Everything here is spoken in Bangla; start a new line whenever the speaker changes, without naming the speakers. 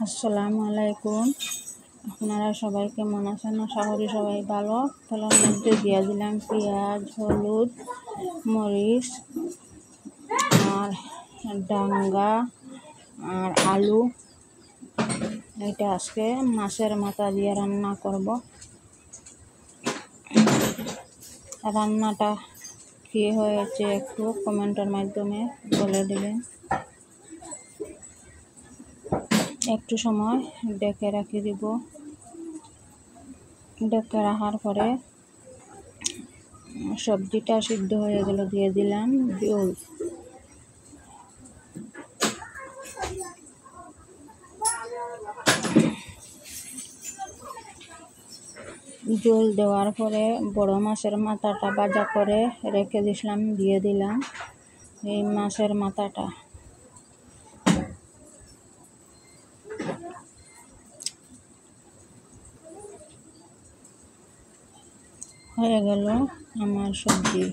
আসসালামু আলাইকুম। আপনারা সবাই কেমন আছেন? আশা করি সবাই ভালো। তেলের মধ্যে দিয়ে দিলাম পেঁয়াজ, হলুদ, মরিচ আর ডাঙ্গা আর আলু। এটা আজকে মাছের মাথা দিয়ে রান্না করব। রান্নাটা কী হয়েছে একটু কমেন্টের মাধ্যমে বলে দিবেন। একটু সময় ডেকে রাখি দিব। ডেকে রাখার পরে সবজিটা সিদ্ধ হয়ে গেল, দিয়ে দিলাম জল। জল দেওয়ার পরে বড় মাছের মাথাটা ভাজা করে রেখে দিলাম, দিয়ে দিলাম এই মাছের মাথাটা। হয়ে গেল আমার সবজি।